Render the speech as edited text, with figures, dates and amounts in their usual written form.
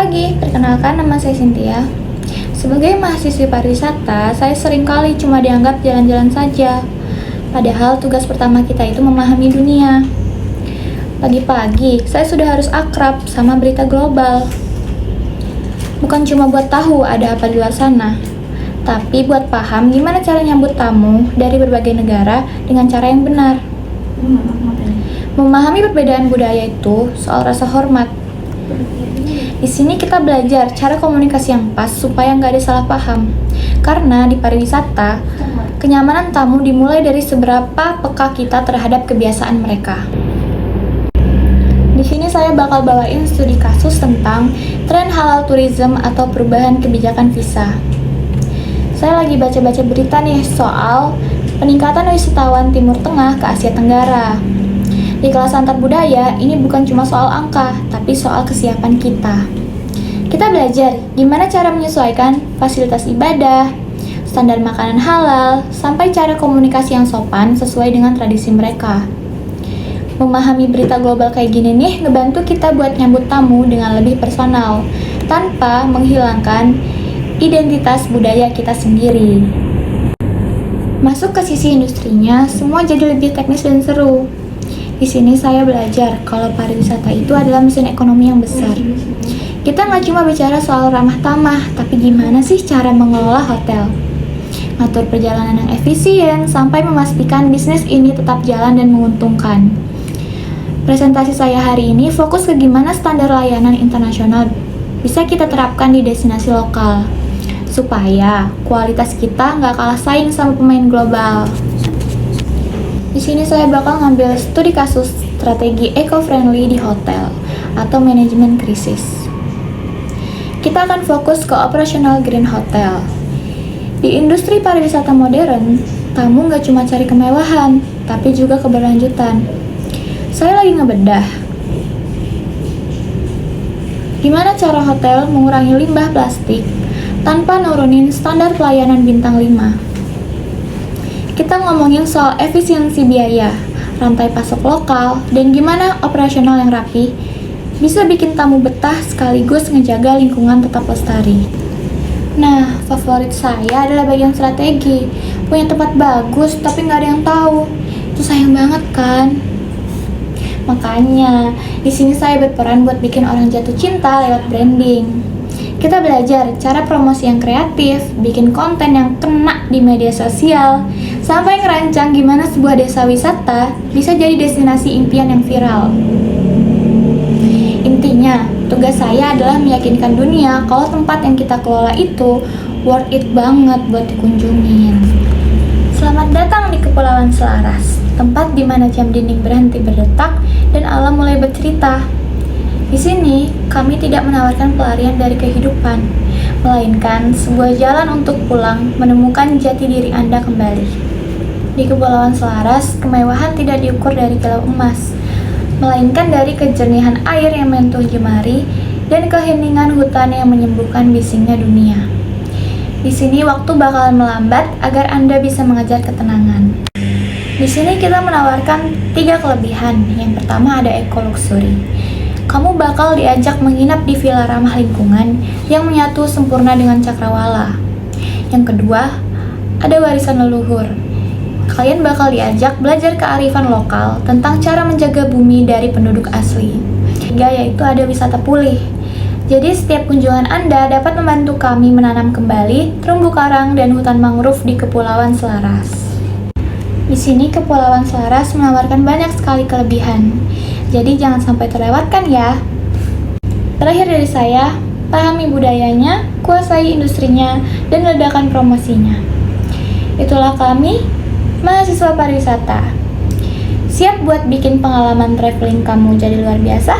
pagi, perkenalkan nama saya Cynthia. Sebagai mahasiswi pariwisata, saya seringkali cuma dianggap jalan-jalan saja. Padahal tugas pertama kita itu memahami dunia. Pagi-pagi, saya sudah harus akrab sama berita global. Bukan cuma buat tahu ada apa di luar sana, tapi buat paham gimana cara nyambut tamu dari berbagai negara dengan cara yang benar. Memahami perbedaan budaya itu soal rasa hormat. Di sini kita belajar cara komunikasi yang pas supaya nggak ada salah paham. Karena di pariwisata, kenyamanan tamu dimulai dari seberapa peka kita terhadap kebiasaan mereka. Di sini saya bakal bawain studi kasus tentang tren halal tourism atau perubahan kebijakan visa. Saya lagi baca-baca berita nih soal peningkatan wisatawan Timur Tengah ke Asia Tenggara. Di kelas antar budaya, ini bukan cuma soal angka, tapi soal kesiapan kita. Kita belajar gimana cara menyesuaikan fasilitas ibadah, standar makanan halal, sampai cara komunikasi yang sopan sesuai dengan tradisi mereka. Memahami berita global kayak gini nih, ngebantu kita buat nyambut tamu dengan lebih personal, tanpa menghilangkan identitas budaya kita sendiri. Masuk ke sisi industrinya, semua jadi lebih teknis dan seru. Di sini saya belajar kalau pariwisata itu adalah mesin ekonomi yang besar. Kita nggak cuma bicara soal ramah tamah, tapi gimana sih cara mengelola hotel, ngatur perjalanan yang efisien, sampai memastikan bisnis ini tetap jalan dan menguntungkan. Presentasi saya hari ini fokus ke gimana standar layanan internasional bisa kita terapkan di destinasi lokal, supaya kualitas kita nggak kalah saing sama pemain global. Di sini saya bakal ngambil studi kasus strategi eco-friendly di hotel atau manajemen krisis. Kita akan fokus ke operasional green hotel. Di industri pariwisata modern, tamu nggak cuma cari kemewahan, tapi juga keberlanjutan. Saya lagi ngebedah gimana cara hotel mengurangi limbah plastik tanpa nurunin standar pelayanan bintang 5. Kita ngomongin soal efisiensi biaya, rantai pasok lokal, dan gimana operasional yang rapi bisa bikin tamu betah sekaligus ngejaga lingkungan tetap lestari. Nah, favorit saya adalah bagian strategi. Punya tempat bagus tapi nggak ada yang tahu. Itu sayang banget kan? Makanya, di sini saya berperan buat bikin orang jatuh cinta lewat branding. Kita belajar cara promosi yang kreatif, bikin konten yang kena di media sosial, sampai ngerancang gimana sebuah desa wisata bisa jadi destinasi impian yang viral. Intinya, tugas saya adalah meyakinkan dunia kalau tempat yang kita kelola itu worth it banget buat dikunjungin. Selamat datang di Kepulauan Selaras, tempat di mana jam dinding berhenti berdetak dan alam mulai bercerita. Di sini, kami tidak menawarkan pelarian dari kehidupan, melainkan sebuah jalan untuk pulang menemukan jati diri Anda kembali. Di Kepulauan Selaras, kemewahan tidak diukur dari kilau emas, melainkan dari kejernihan air yang menyentuh jemari dan keheningan hutan yang menyembuhkan bisingnya dunia. Di sini waktu bakalan melambat agar Anda bisa mengejar ketenangan. Di sini kita menawarkan 3 kelebihan. Yang pertama ada eco-luxury. Kamu bakal diajak menginap di villa ramah lingkungan yang menyatu sempurna dengan cakrawala. Yang kedua, ada warisan leluhur. Kalian bakal diajak belajar kearifan lokal tentang cara menjaga bumi dari penduduk asli. Ketiga, yaitu ada wisata pulih. Jadi setiap kunjungan Anda dapat membantu kami menanam kembali terumbu karang dan hutan mangrove di Kepulauan Selaras. Di sini Kepulauan Selaras menawarkan banyak sekali kelebihan. Jadi jangan sampai terlewatkan ya. Terakhir dari saya, pahami budayanya, kuasai industrinya, dan ledakan promosinya. Itulah kami, mahasiswa pariwisata. Siap buat bikin pengalaman traveling kamu jadi luar biasa?